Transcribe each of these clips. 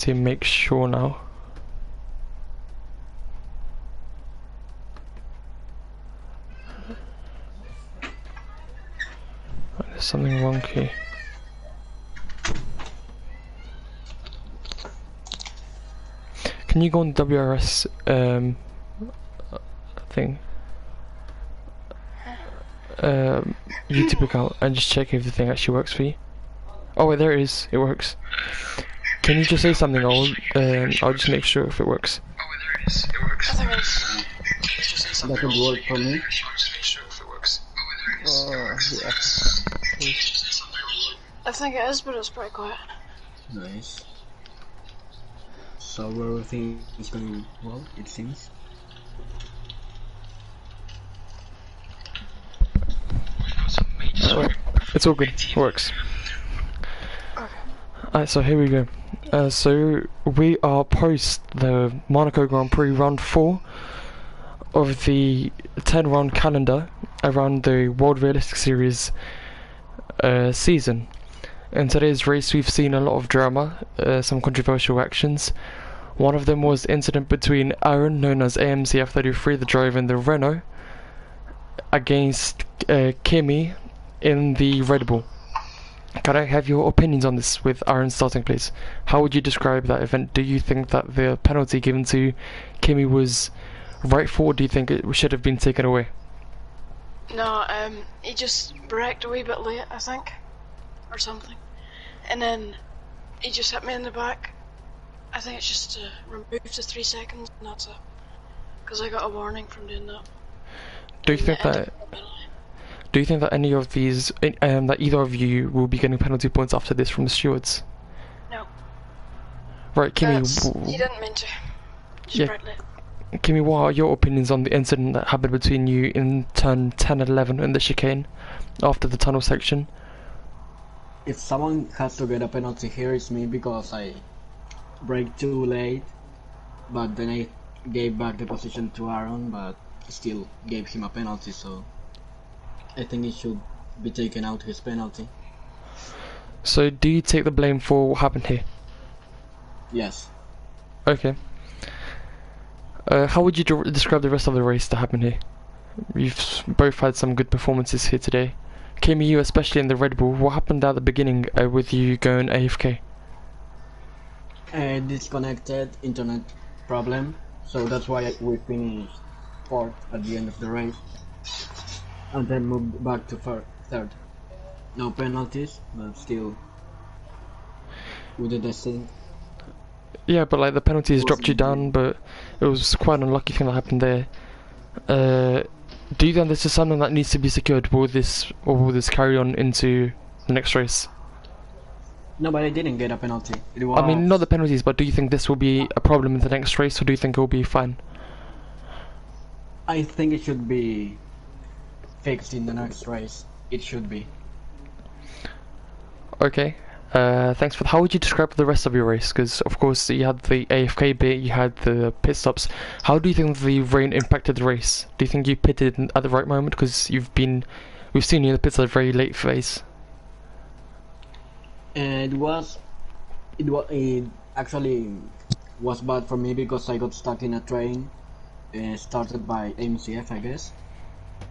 to make sure now. There's something wrong here. Can you go on the WRS thing? YouTube account and just check if the thing actually works for you. Oh wait, there it is. It works. Can you just say something? I'll just make sure if it works. Oh wait, there it is. It works. I think it's... That would work for me. I think it is, but it's pretty quiet. Nice. So everything is going well, it seems. It's all good. It works. Okay. Alright, so here we go. So we are post the Monaco Grand Prix round 4 of the 10-round calendar around the World Realistic Series season. In today's race we've seen a lot of drama, some controversial actions. One of them was the incident between Aaron, known as AMC F33, the driver in the Renault, against Kimi in the Red Bull. Can I have your opinions on this with Aaron starting, please? How would you describe that event? Do you think that the penalty given to Kimi was rightful, or do you think it should have been taken away? No, he just braked a wee bit late, I think, or something, and then he just hit me in the back. I think it's just removed to 3 seconds, and that's it. Because I got a warning from doing that. Do you think that? Do you think that any of these, that either of you will be getting penalty points after this from the stewards? No. Right, Kimi. He didn't mean to. Just Yeah. right late. Kimi, what are your opinions on the incident that happened between you in turn 10 and 11 in the chicane after the tunnel section? If someone has to get a penalty here, it's me, because I braked too late, but then I gave back the position to Aaron, but still gave him a penalty, so I think he should be taken out his penalty. So do you take the blame for what happened here? Yes. Okay. How would you describe the rest of the race that happened here? You've both had some good performances here today. Kimi, you especially in the Red Bull, what happened at the beginning with you going AFK? Disconnected internet problem, so that's why we finished 4th at the end of the race, and then moved back to 3rd. No penalties, but still we did the thing. Yeah, but like the penalties dropped you down, but it was quite an unlucky thing that happened there. Do you think this is something that needs to be secured? Will this carry on into the next race? No, but I didn't get a penalty. It was... I mean, not the penalties, but do you think this will be a problem in the next race, or do you think it will be fine? I think it should be fixed in the next race. It should be. Okay. Thanks for that. How would you describe the rest of your race? Because of course you had the AFK bit, you had the pit stops. How do you think the rain impacted the race? Do you think you pitted at the right moment? Because we've seen you in the pits at a very late phase. And it actually was bad for me because I got stuck in a train started by MCF, I guess,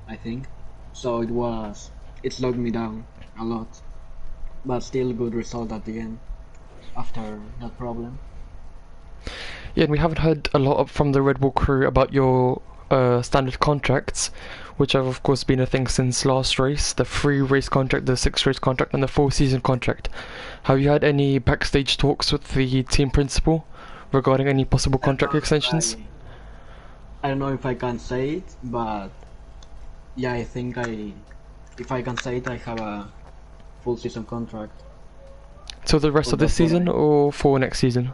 I think. So it slowed me down a lot, but still good result at the end after that problem. Yeah, and we haven't heard a lot from the Red Bull crew about your standard contracts, which have of course been a thing since last race, the 3-race contract, the 6-race contract and the 4-season contract. Have you had any backstage talks with the team principal regarding any possible contract extensions? I don't know if I can say it, but yeah, I think if I can say it, I have a full season contract. So the rest of this season or for next season?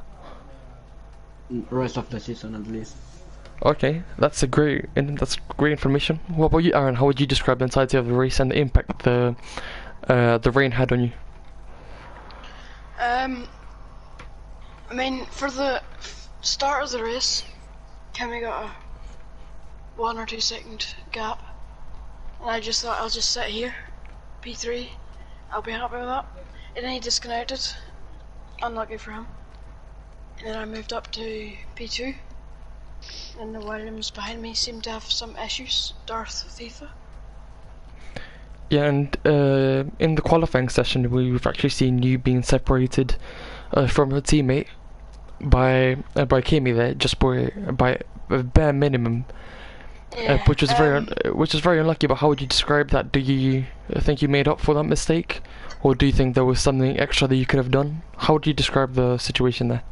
Rest of the season at least. Okay, that's great information. What about you, Aaron? How would you describe the entirety of the race and the impact the rain had on you? I mean, for the start of the race, Kimi got a 1 or 2 second gap, and I just thought I'll just sit here, P3, I'll be happy with that. And then he disconnected. Unlucky for him. Then I moved up to P2. And the Williams behind me seemed to have some issues. Darth FIFA. Yeah, and in the qualifying session, we've actually seen you being separated from your teammate by Kimi there, just by a bare minimum, Yeah, which was very unlucky. But how would you describe that? Do you think you made up for that mistake, or do you think there was something extra that you could have done? How would you describe the situation there?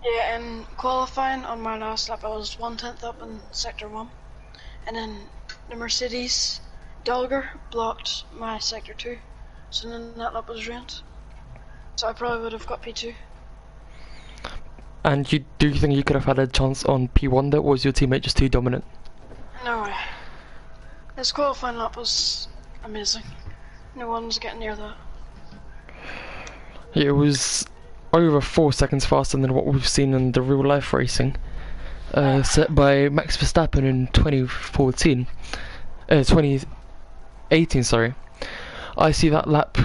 Yeah, in qualifying on my last lap I was 1/10 up in sector 1. And then the Mercedes Dolger blocked my sector 2. So then that lap was ruined. So I probably would have got P2. And do you think you could have had a chance on P1 there, or was your teammate just too dominant? No way. This qualifying lap was amazing. No one was getting near that. Yeah, it was over 4 seconds faster than what we've seen in the real life racing set by Max Verstappen in 2018, sorry. I see that lap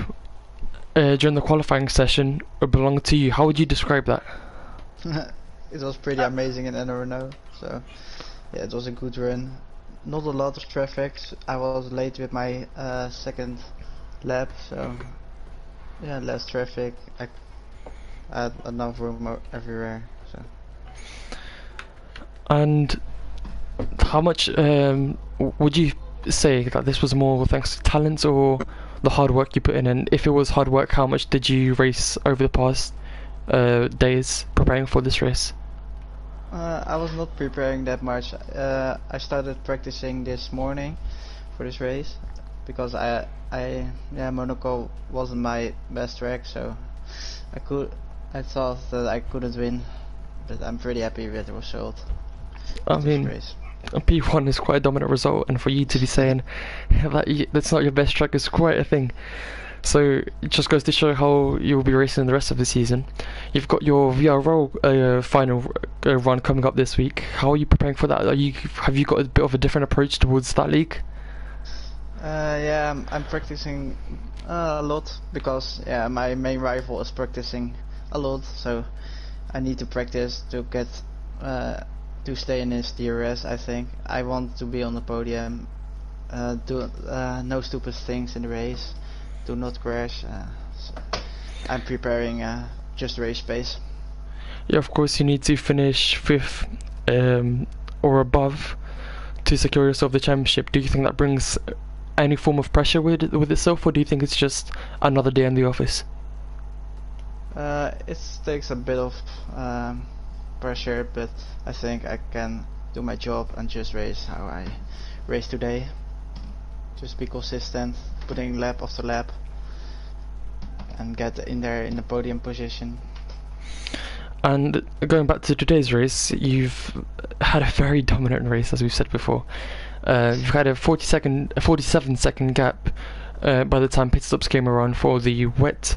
during the qualifying session belonged to you. How would you describe that? It was pretty amazing in Renault, so yeah, it was a good run. Not a lot of traffic. I was late with my second lap, so yeah, less traffic. I had enough room everywhere. So. And how much would you say that this was more thanks to talent or the hard work you put in? And if it was hard work, how much did you race over the past days preparing for this race? I was not preparing that much. I started practicing this morning for this race because Monaco wasn't my best track, so I thought that I couldn't win, but I'm pretty happy with the result. I mean, race. P1 is quite a dominant result, and for you to be saying that that's not your best track is quite a thing. So it just goes to show how you'll be racing the rest of the season. You've got your VRL final run coming up this week. How are you preparing for that? Have you got a bit of a different approach towards that league? Yeah, I'm practicing a lot because my main rival is practicing a lot, so I need to practice to get to stay in his DRS. I think I want to be on the podium, do no stupid things in the race, do not crash. So I'm preparing just race pace. Yeah, of course you need to finish 5th or above to secure yourself the championship. Do you think that brings any form of pressure with itself, or do you think it's just another day in the office? It takes a bit of pressure, but I think I can do my job and just race how I race today. Just be consistent, putting lap after lap, and get in there in the podium position. And going back to today's race, you've had a very dominant race, as we've said before. You've had a 47-second gap by the time pit stops came around for the wet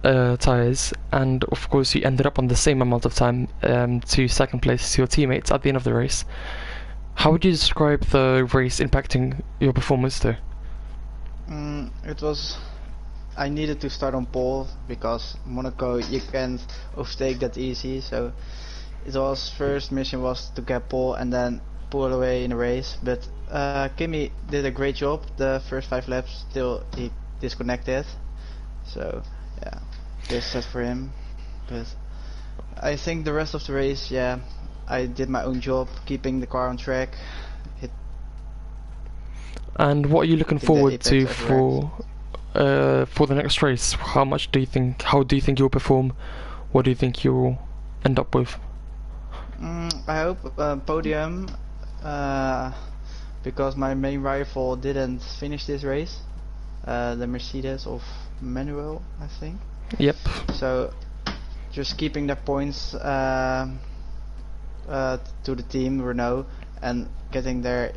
tyres, and of course you ended up on the same amount of time to second place to your teammates at the end of the race. How would you describe the race impacting your performance there? It was... I needed to start on pole because Monaco you can't overtake that easy, so it was first mission was to get pole and then pull away in the race, but Kimi did a great job the first 5 laps till he disconnected, so yeah, this set for him. But I think the rest of the race, yeah, I did my own job keeping the car on track. And what are you looking forward to for the next race? How do you think you'll perform? What do you think you'll end up with? I hope podium, because my main rival didn't finish this race, the Mercedes of Manuel, I think. Yep. So just keeping the points to the team Renault and getting there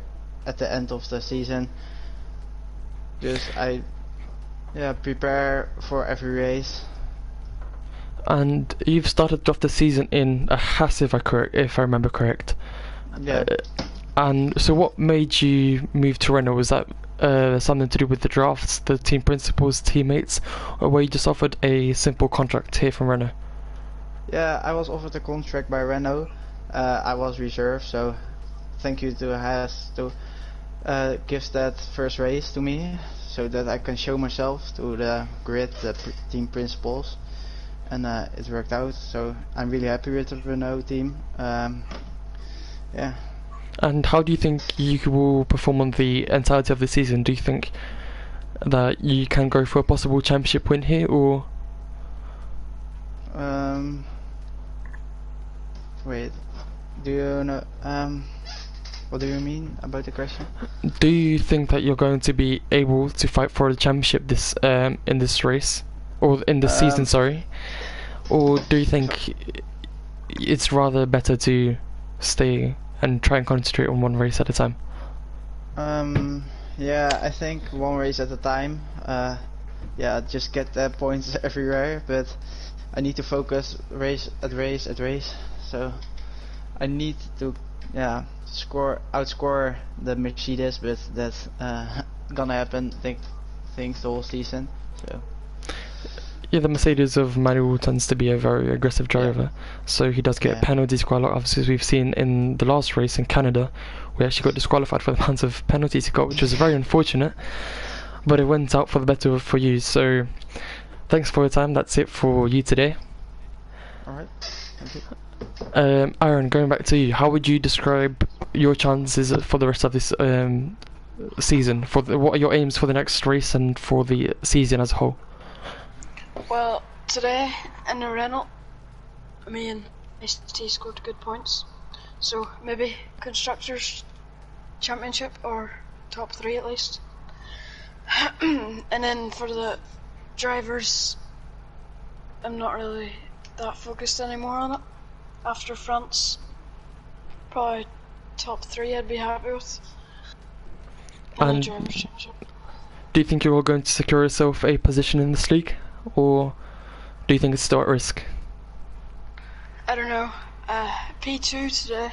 at the end of the season. Just prepare for every race. And you've started off the season in a Haas, if I remember correct. Yeah. And so what made you move to Renault? Was that something to do with the drafts, the team principals, teammates, or were you just offered a simple contract here from Renault? Yeah, I was offered a contract by Renault. I was reserved, so thank you to Haas to give that first race to me, so that I can show myself to the grid, the team principals, and it worked out. So I'm really happy with the Renault team. Yeah. And how do you think you will perform on the entirety of the season? Do you think that you can go for a possible championship win here, or? Wait, do you know, what do you mean about the question? Do you think that you're going to be able to fight for the championship this in this race, or in this season, sorry? Or do you think it's rather better to stay and try and concentrate on one race at a time? Yeah, I think one race at a time. Yeah, just get the points everywhere, but I need to focus race at race at race. So I need to, yeah, outscore the Mercedes, but that's gonna happen. I think the whole season. So. Yeah, the Mercedes of Manuel tends to be a very aggressive driver, so he does get penalties quite a lot. Obviously, as we've seen in the last race in Canada, we actually got disqualified for the amount of penalties he got, which was very unfortunate, but it went out for the better for you. So thanks for your time. That's it for you today. Alright, thank you. Aaron, going back to you, how would you describe your chances for the rest of this season? What are your aims for the next race and for the season as a whole? Well, today in the Renault, me and ST scored good points, so maybe Constructors' Championship or top 3 at least. And then for the drivers, I'm not really that focused anymore on it. After France, probably top 3 I'd be happy with. And the Drivers' Championship. Do you think you're going to secure yourself a position in this league, or do you think it's still at risk? I don't know. P2 today,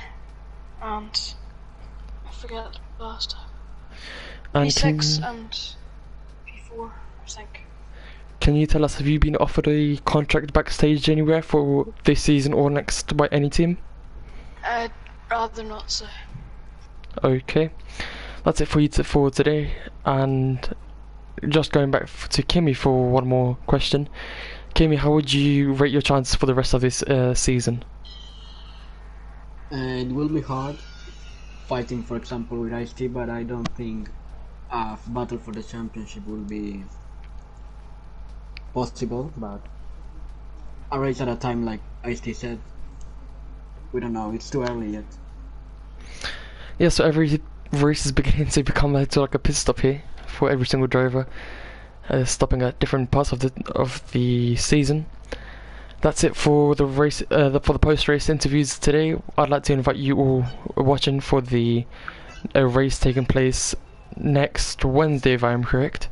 and I forget the last time. And P6 and P4, I think. Can you tell us, have you been offered a contract backstage anywhere for this season or next by any team? I'd rather not say. Okay, that's it for you for today. And just going back to Kimi for one more question. Kimi, how would you rate your chances for the rest of this season? It will be hard fighting, for example, with Ice-T, but I don't think a battle for the championship will be possible. But a race at a time, like Ice-T said, we don't know, it's too early yet. Yeah, so every race is beginning to become like a pit stop here for every single driver, stopping at different parts of the season. That's it for the race, for the post-race interviews today. I'd like to invite you all watching for the race taking place next Wednesday, if I am correct.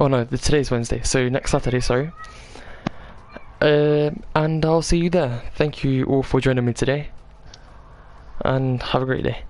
Oh no, today's Wednesday, so next Saturday, sorry. And I'll see you there. Thank you all for joining me today, and have a great day.